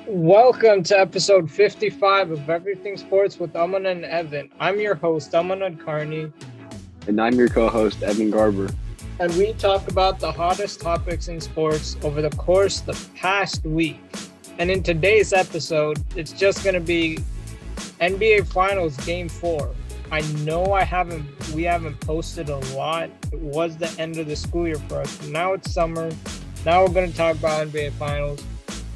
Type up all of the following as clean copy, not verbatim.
Welcome to episode 55 of Everything Sports with Aman and Evan. I'm your host, Aman Adkarni, And I'm your co host, Evan Garber. and we talk about the hottest topics in sports over the course of the past week. And in today's episode, it's just going to be NBA Finals Game 4. I know we haven't posted a lot. It was the end of the school year for us. But now it's summer. Now we're going to talk about NBA Finals.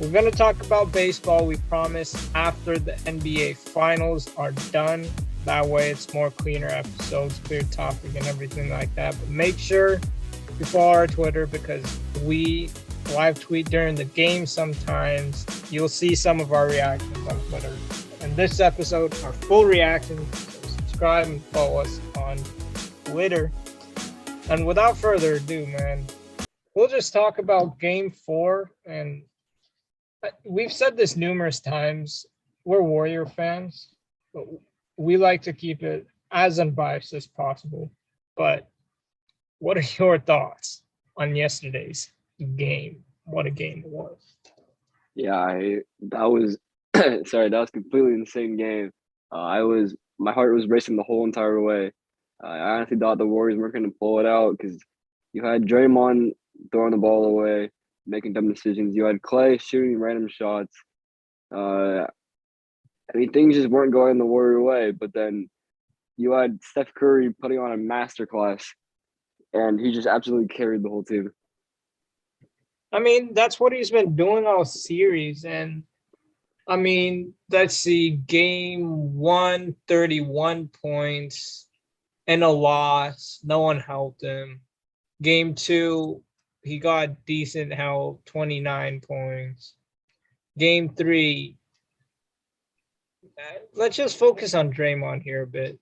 We're going to talk about baseball, we promise, after the NBA Finals are done. That way it's more cleaner episodes, clear topic, and everything like that. But make sure you follow our Twitter because we live tweet during the game sometimes. You'll see some of our reactions on Twitter. And this episode, our full reaction. So subscribe and follow us on Twitter. And without further ado, man, we'll just talk about Game 4. And we've said this numerous times. We're Warrior fans, but we like to keep it as unbiased as possible. But what are your thoughts on yesterday's game? What a game it was. That was sorry, that was completely insane game. My heart was racing the whole entire way. I honestly thought the Warriors weren't going to pull it out because you had Draymond throwing the ball away, making dumb decisions. You had Clay shooting random shots. Uh, things just weren't going the Warrior way. But then you had Steph Curry putting on a masterclass, and he just absolutely carried the whole team. I mean, that's what he's been doing all series. And I mean, let's see, game 1, 31 points and a loss. No one helped him. Game 2, he got decent help, 29 points. Game 3, let's just focus on Draymond here a bit.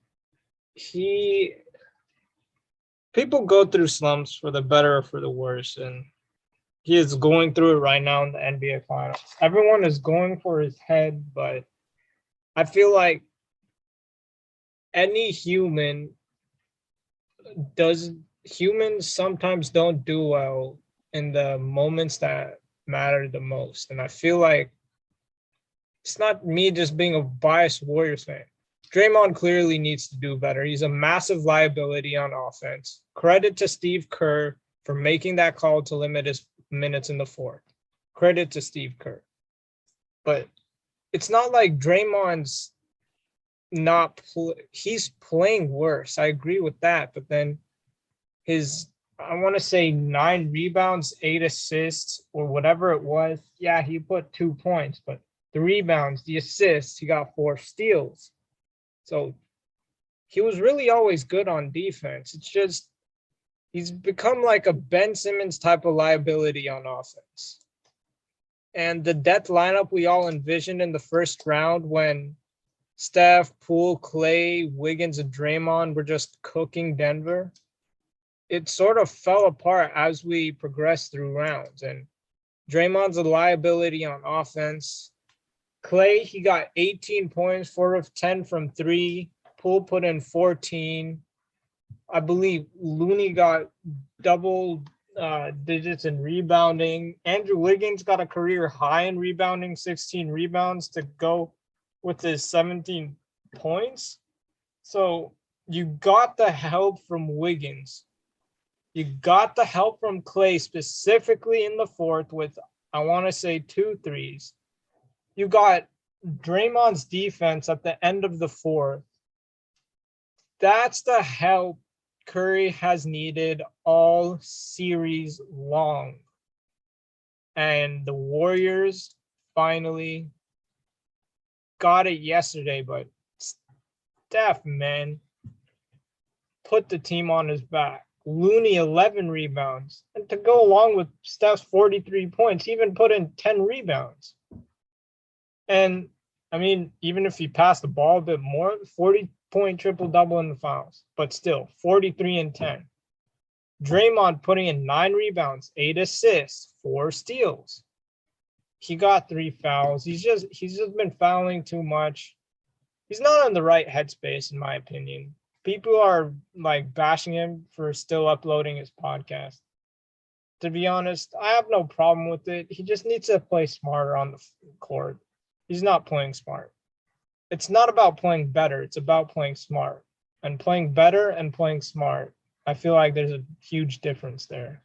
People go through slumps for the better or for the worse, and he is going through it right now in the NBA Finals. Everyone is going for his head, but I feel like any humans sometimes don't do well in the moments that matter the most. And I feel like it's not me just being a biased Warriors fan. Draymond clearly needs to do better. He's a massive liability on offense. Credit to Steve Kerr for making that call to limit his minutes in the fourth. Credit to Steve Kerr. But it's not like Draymond's he's playing worse. I agree with that. But then I want to say 9 rebounds, 8 assists, or whatever it was. Yeah, he put 2 points, but the rebounds, the assists, he got 4 steals. So he was really always good on defense. It's just he's become like a Ben Simmons type of liability on offense. And the depth lineup we all envisioned in the first round when Steph, Poole, Clay, Wiggins, and Draymond were just cooking Denver, it sort of fell apart as we progressed through rounds. And Draymond's a liability on offense. Clay, he got 18 points, 4 of 10 from 3. Poole put in 14. I believe Looney got double digits in rebounding. Andrew Wiggins got a career high in rebounding, 16 rebounds to go with his 17 points. So you got the help from Wiggins. You got the help from Clay specifically in the fourth with, I want to say, 2 threes. You got Draymond's defense at the end of the fourth. That's the help Curry has needed all series long. And the Warriors finally got it yesterday, but Steph, man, put the team on his back. Looney, 11 rebounds. And to go along with Steph's 43 points, he even put in 10 rebounds. And, I mean, even if he passed the ball a bit more, 40-point triple-double in the finals. But still, 43 and 10. Draymond putting in 9 rebounds, 8 assists, 4 steals. He got 3 fouls. He's just been fouling too much. He's not in the right headspace, in my opinion. People are like bashing him for still uploading his podcast. to be honest. I have no problem with it. He just needs to play smarter on the court. He's not playing smart. It's not about playing better. It's about playing smart. And playing better and playing smart, I feel like there's a huge difference there.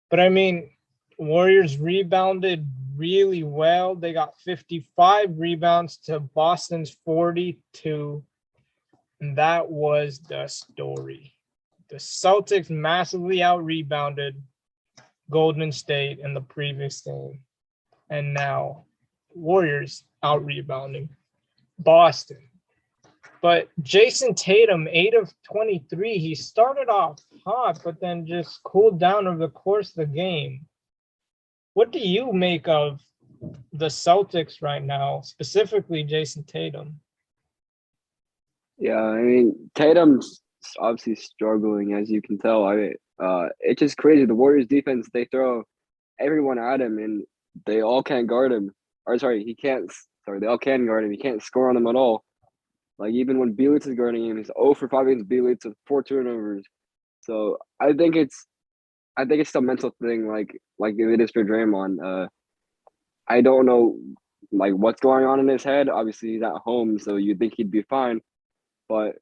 But I mean, Warriors rebounded really well. They got 55 rebounds to Boston's 42. And that was the story. The Celtics massively out-rebounded Golden State in the previous game. And now Warriors out-rebounding Boston. But Jason Tatum, 8 of 23, he started off hot, but then just cooled down over the course of the game. What do you make of the Celtics right now, specifically Jason Tatum? Yeah, I mean Tatum's obviously struggling, as you can tell. It's just crazy. The Warriors defense, they throw everyone at him, and they all can't guard him. Or sorry, he can't. Sorry, they all can guard him. He can't score on them at all. Like even when Bielicz is guarding him, he's 0 for 5 against Bielicz with 4 turnovers. So I think it's a mental thing, like it is for Draymond. I don't know like what's going on in his head. Obviously, he's at home, so you'd think he'd be fine, but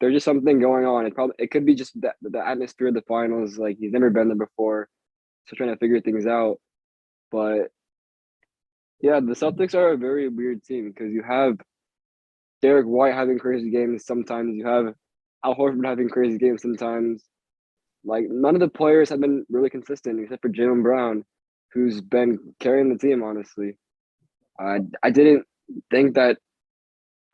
there's just something going on. It could be just the atmosphere of the finals. Like he's never been there before, so trying to figure things out. But yeah, the Celtics are a very weird team because you have Derek White having crazy games sometimes. You have Al Horford having crazy games sometimes. Like none of the players have been really consistent except for Jaylen Brown, who's been carrying the team. Honestly, I didn't think that.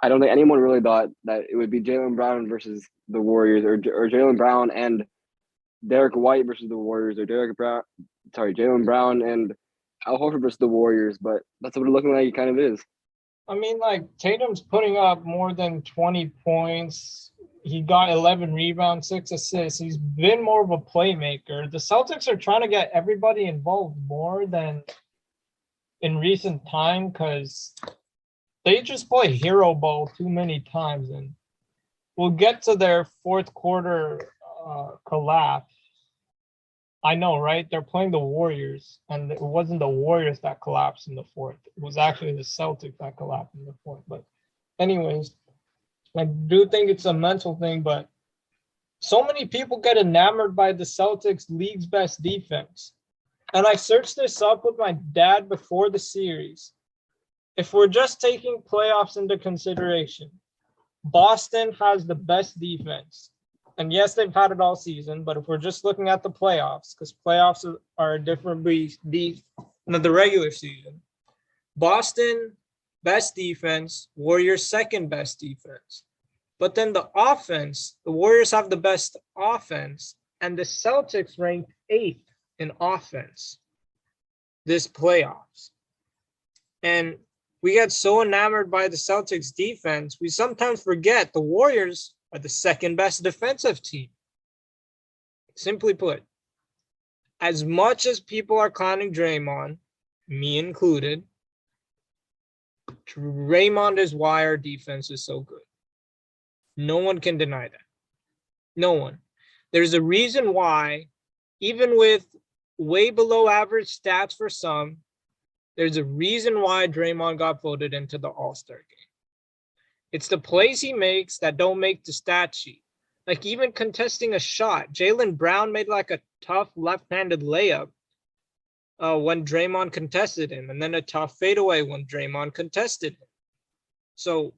I don't think anyone really thought that it would be Jaylen Brown versus the Warriors, or Jaylen Brown and Derek White versus the Warriors, or Jaylen Brown and Al Horford versus the Warriors. But that's what it's looking like. It kind of is. I mean, like Tatum's putting up more than 20 points. He got 11 rebounds, 6 assists. He's been more of a playmaker. The Celtics are trying to get everybody involved more than in recent time because they just play hero ball too many times. And we'll get to their fourth quarter collapse. I know, right? They're playing the Warriors, and it wasn't the Warriors that collapsed in the fourth. It was actually the Celtics that collapsed in the fourth. But anyways, I do think it's a mental thing, but so many people get enamored by the Celtics' league's best defense. And I searched this up with my dad before the series. If we're just taking playoffs into consideration, Boston has the best defense. And yes, they've had it all season, but if we're just looking at the playoffs, because playoffs are a different beast than the regular season. Boston, best defense. Warriors, second best defense. But then the offense, the Warriors have the best offense, and the Celtics ranked 8th in offense this playoffs. And we get so enamored by the Celtics defense, we sometimes forget the Warriors are the second best defensive team. Simply put, as much as people are clowning Draymond, me included, Draymond is why our defense is so good. No one can deny that. No one. There's a reason why, even with way below average stats for some, there's a reason why Draymond got voted into the All-Star game. It's the plays he makes that don't make the stat sheet. Like even contesting a shot. Jaylen Brown made like a tough left-handed layup when Draymond contested him, and then a tough fadeaway when Draymond contested him. So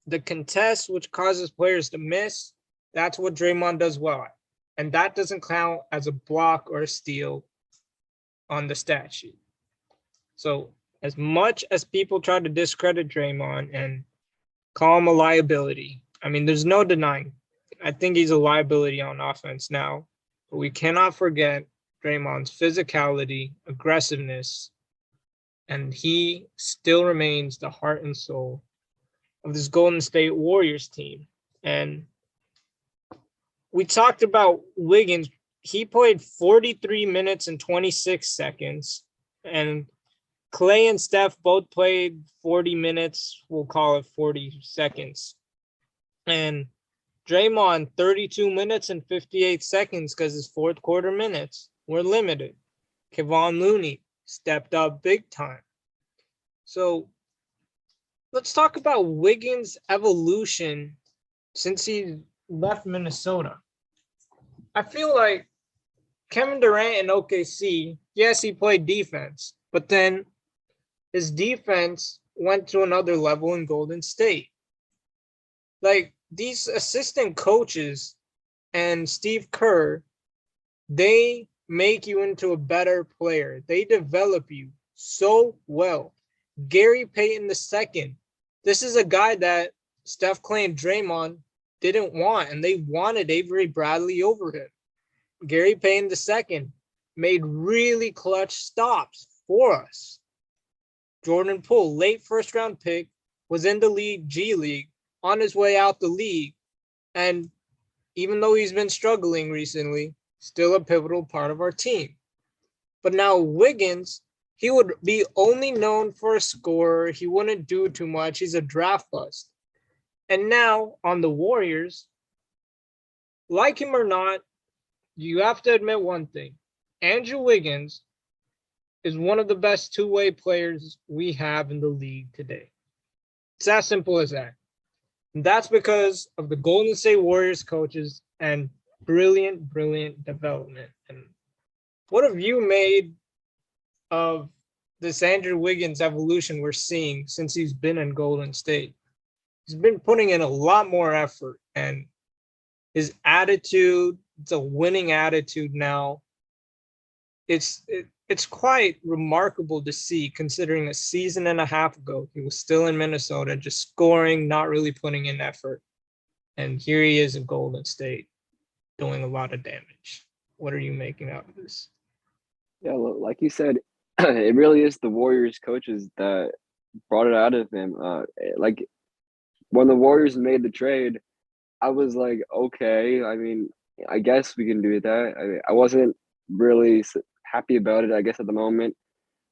the contest, which causes players to miss, that's what Draymond does well at. And that doesn't count as a block or a steal on the stat sheet. So as much as people try to discredit Draymond and call him a liability, I mean, there's no denying. I think he's a liability on offense now. But we cannot forget Draymond's physicality, aggressiveness, and he still remains the heart and soul of this Golden State Warriors team. And we talked about Wiggins. He played 43 minutes and 26 seconds. And Clay and Steph both played 40 minutes. We'll call it 40 seconds. And Draymond, 32 minutes and 58 seconds because his fourth quarter minutes. were limited. Kevon Looney stepped up big time. So let's talk about Wiggins' evolution since he left Minnesota. I feel like Kevin Durant in OKC, yes, he played defense, but then his defense went to another level in Golden State. Like these assistant coaches and Steve Kerr, they make you into a better player. They develop you so well. Gary Payton II, this is a guy that Steph Clay and Draymond didn't want, and they wanted Avery Bradley over him. Gary Payton II made really clutch stops for us. Jordan Poole, late first round pick, was in the league, G League, on his way out the league. And even though he's been struggling recently, still a pivotal part of our team. But now Wiggins, he would be only known for a scorer. He wouldn't do too much. He's a draft bust. And now on the Warriors, like him or not, you have to admit one thing. Andrew Wiggins is one of the best two-way players we have in the league today. It's as simple as that. And that's because of the Golden State Warriors coaches and brilliant development. And what have you made of this Andrew Wiggins evolution we're seeing since he's been in Golden State? He's been putting in a lot more effort, and his attitude, it's a winning attitude now. It's quite remarkable to see, considering a season and a half ago, he was still in Minnesota, just scoring, not really putting in effort. And here he is in Golden State doing a lot of damage. What are you making out of this? Yeah, like you said, it really is the Warriors coaches that brought it out of him. Like when the Warriors made the trade, I was like, okay, I mean, I guess we can do that. I wasn't really happy about it, I guess, at the moment.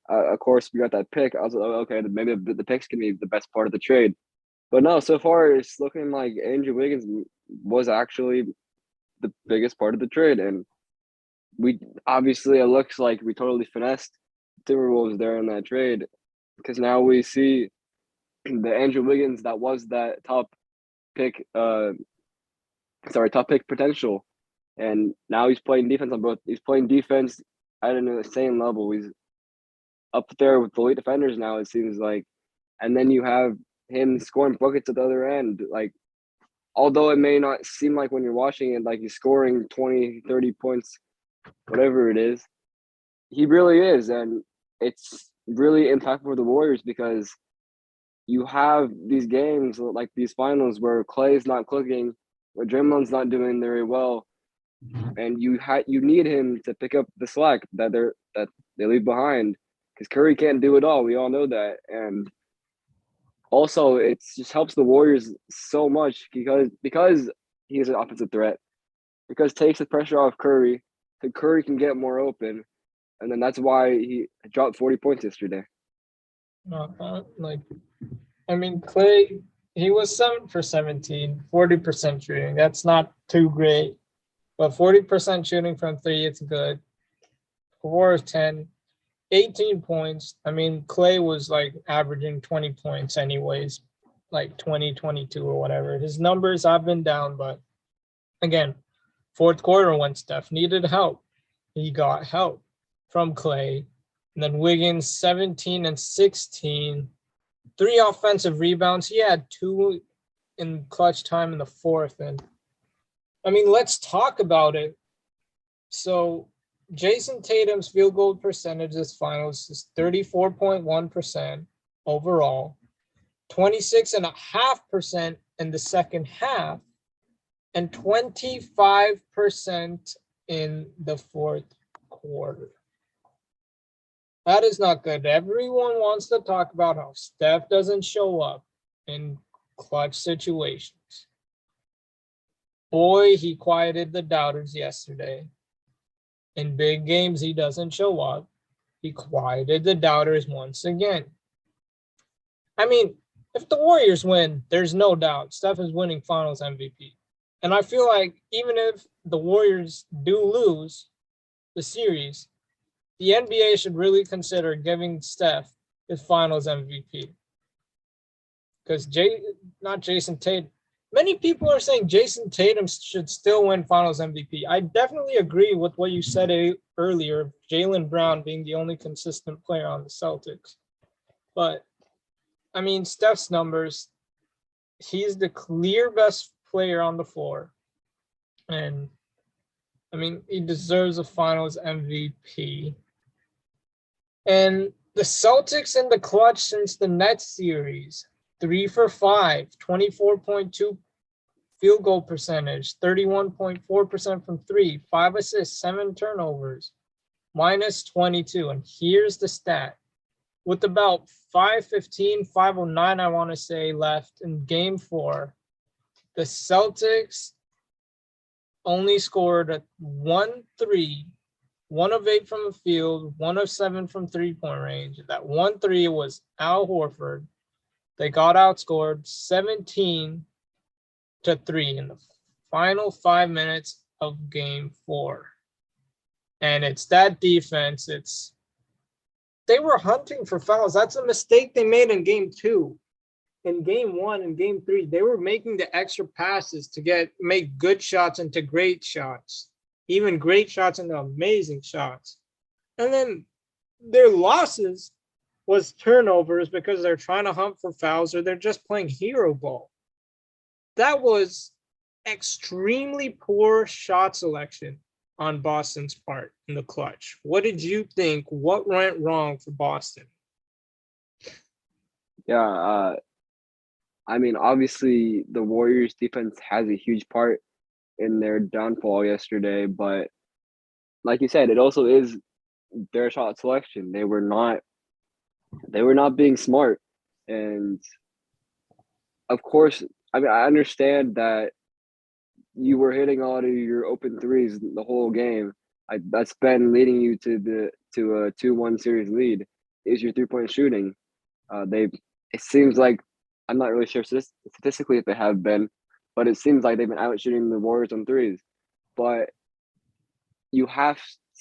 Of course, we got that pick. I was like, oh, okay, maybe the pick's can be the best part of the trade. But no, so far it's looking like Andrew Wiggins was actually the biggest part of the trade. And we obviously, it looks like we totally finessed Timberwolves there in that trade, because now we see the Andrew Wiggins that was that top pick potential, and now he's playing defense on both. He's playing defense at an insane level. He's up there with the elite defenders now, it seems like. And then you have him scoring buckets at the other end. Like, although it may not seem like when you're watching it, like he's scoring 20, 30 points, whatever it is, he really is. And it's really impactful for the Warriors, because you have these games like these finals where Clay's not clicking, where Draymond's not doing very well, and you need him to pick up the slack that they leave behind, because Curry can't do it all. We all know that. And also, it just helps the Warriors so much because he's an offensive threat, because it takes the pressure off Curry, so Curry can get more open, and then that's why he dropped 40 points yesterday. Clay, he was 7 for 17, 40% shooting. That's not too great, but 40% shooting from three, it's good. 4 of 10, 18 points. Clay was like averaging 20 points anyways, like 20, 22 or whatever. His numbers have been down, but again, fourth quarter when Steph needed help, he got help from Clay. And then Wiggins, 17 and 16, 3 offensive rebounds. He had 2 in clutch time in the fourth. And let's talk about it. So Jason Tatum's field goal percentage this finals is 34.1% overall, 26.5% in the second half, and 25% in the fourth quarter. That is not good. Everyone wants to talk about how Steph doesn't show up in clutch situations. Boy, he quieted the doubters yesterday. In big games, he doesn't show up. He quieted the doubters once again. If the Warriors win, there's no doubt Steph is winning Finals MVP. And I feel like even if the Warriors do lose, the series, the NBA should really consider giving Steph his finals MVP. Because not Jason Tatum. Many people are saying Jason Tatum should still win finals MVP. I definitely agree with what you said earlier, Jaylen Brown being the only consistent player on the Celtics. But I mean, Steph's numbers, he's the clear best player on the floor. And I mean, he deserves a finals MVP. And the Celtics in the clutch since the Nets series, 3 for 5, 24.2 field goal percentage, 31.4% from three, 5 assists, 7 turnovers, minus 22. And here's the stat. With about 5:15, 5:09, I want to say, left in game 4, the Celtics only scored a 1-3, 1 of 8 from the field, 1 of 7 from three-point range. That 1-3 was Al Horford. They got outscored 17-3 in the final 5 minutes of game 4. And it's that defense. They were hunting for fouls. That's a mistake they made in game 2. In game 1 and game 3, they were making the extra passes to make good shots into great shots, even great shots into amazing shots. And then their losses was turnovers because they're trying to hunt for fouls or they're just playing hero ball. That was extremely poor shot selection on Boston's part in the clutch. What did you think? What went wrong for Boston? Yeah, I mean, obviously the Warriors defense has a huge part in their downfall yesterday, but like you said, it also is their shot selection. They were not being smart. And of course, I mean, I understand that you were hitting all of your open threes the whole game. That's been leading you to a 2-1 series lead is your 3-point shooting. It seems like, I'm not really sure statistically if they have been, but it seems like they've been out shooting the Warriors on threes. But you have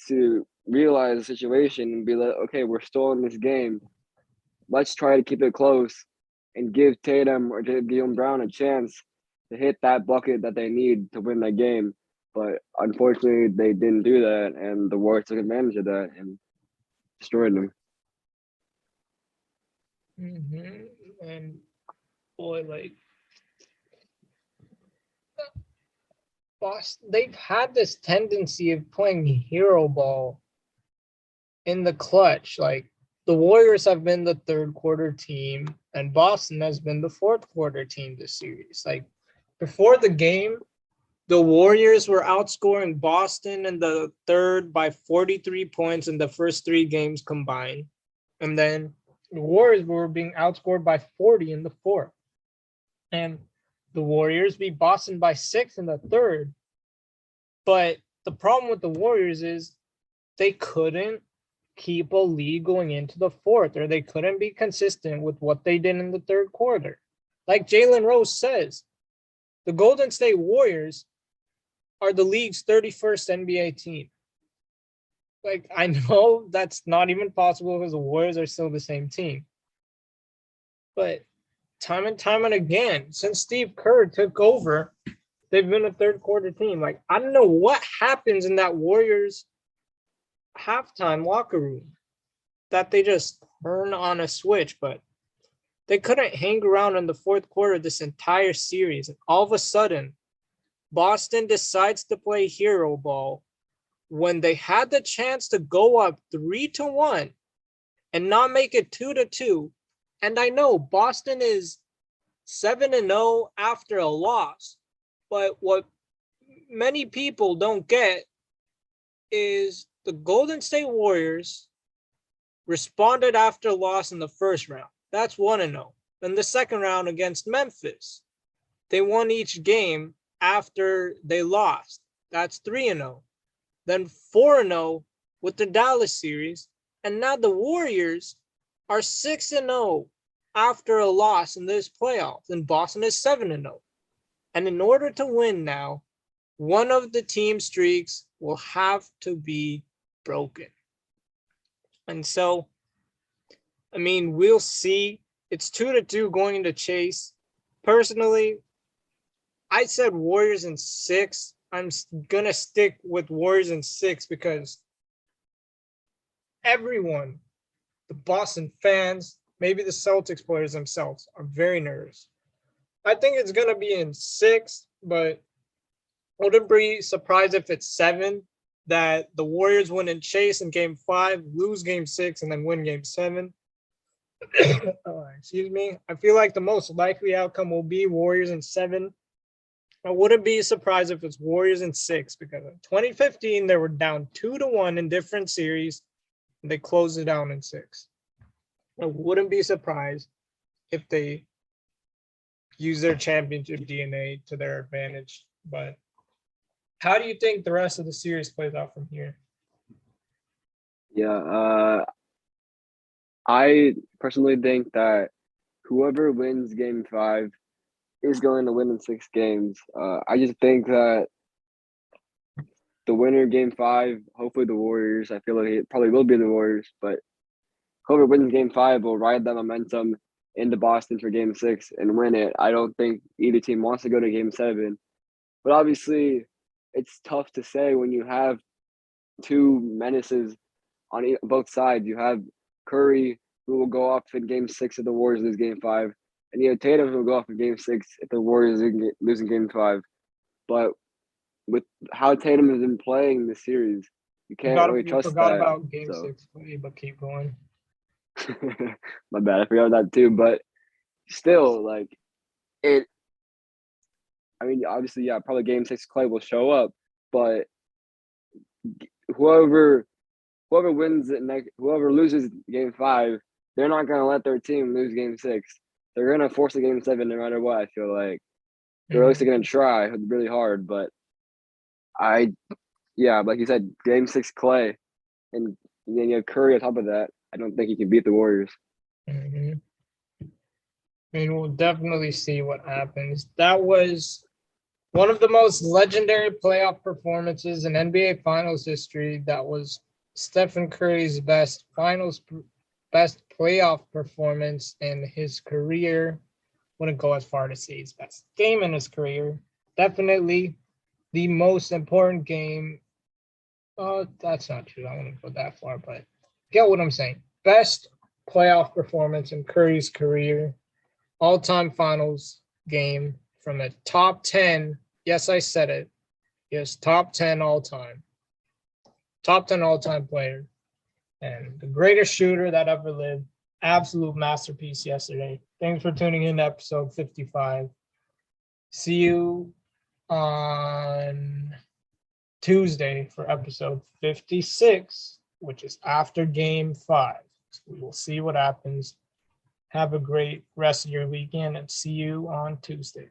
to realize the situation and be like, okay, we're still in this game. Let's try to keep it close and give Tatum or Jaylen Brown a chance to hit that bucket that they need to win that game. But unfortunately, they didn't do that, and the Warriors took advantage of that and destroyed them. Mm-hmm. And boy, Boston, they've had this tendency of playing hero ball in the clutch. Like the Warriors have been the third quarter team, and Boston has been the fourth quarter team this series. Like before the game, the Warriors were outscoring Boston in the third by 43 points in the first 3 games combined. And then the Warriors were being outscored by 40 in the fourth. And the Warriors beat Boston by 6 in the third. But the problem with the Warriors is they couldn't keep a lead going into the fourth, or they couldn't be consistent with what they did in the third quarter. Like Jalen Rose says, the Golden State Warriors are the league's 31st NBA team. Like, I know that's not even possible because the Warriors are still the same team. But time and again, since Steve Kerr took over, they've been a third quarter team. Like, I don't know what happens in that Warriors halftime locker room that they just turn on a switch, but they couldn't hang around in the fourth quarter this entire series. And all of a sudden, Boston decides to play hero ball when they had the chance to go up 3-1 and not make it 2-2. And I know Boston is 7-0 after a loss, but what many people don't get is the Golden State Warriors responded after a loss in the first round. That's 1-0. Then the second round against Memphis, they won each game after they lost. That's 3-0. Then 4-0 with the Dallas series. And now the Warriors are 6-0 after a loss in this playoffs. And Boston is 7-0. And in order to win now, one of the team streaks will have to be broken. And so, I mean, we'll see. It's 2-2 going into Chase. Personally, I said Warriors in 6. I'm going to stick with Warriors in 6 because everyone, the Boston fans, maybe the Celtics players themselves, are very nervous. I think it's going to be in 6, but I wouldn't be surprised if it's 7, that the Warriors win in Chase in game 5, lose game 6, and then win game 7. Excuse me. I feel like the most likely outcome will be Warriors in 7. I wouldn't be surprised if it's Warriors in 6 because in 2015 they were down 2-1 in different series and they closed it down in 6. I wouldn't be surprised if they use their championship DNA to their advantage. But how do you think the rest of the series plays out from here? Yeah, I personally think that whoever wins Game 5 is going to win in 6 games. I just think that the winner of Game 5, hopefully the Warriors. I feel like it probably will be the Warriors, but whoever wins Game 5 will ride that momentum into Boston for Game 6 and win it. I don't think either team wants to go to Game 7, but obviously it's tough to say when you have two menaces on both sides. You have Curry, who will go off in Game 6 if the Warriors lose Game 5, and you have Tatum, who will go off in Game 6 if the Warriors lose in Game 5. But with how Tatum has been playing this series, you can't really You trust forgot that. about game So 6, but keep going. my bad, I forgot that too. But still, like it. I mean, obviously, yeah, probably Game 6 Clay will show up, but whoever wins it next, whoever loses Game 5, they're not gonna let their team lose Game 6. They're gonna force a Game 7 no matter what. I feel like they're at least gonna try really hard. But yeah, like you said, Game 6 Clay, and then you have Curry on top of that. I don't think he can beat the Warriors. Mm-hmm. I mean, we'll definitely see what happens. That was one of the most legendary playoff performances in NBA Finals history. That was Stephen Curry's best playoff performance in his career. Wouldn't go as far to say his best game in his career. Definitely the most important game. That's not true. I wouldn't go that far, but get what I'm saying. Best playoff performance in Curry's career. All-time finals game from a top 10. Yes, I said it. Yes, top 10 all-time. Top 10 all-time player. And the greatest shooter that ever lived. Absolute masterpiece yesterday. Thanks for tuning in to episode 55. See you on Tuesday for episode 56, which is after game 5. So we will see what happens. Have a great rest of your weekend and see you on Tuesday.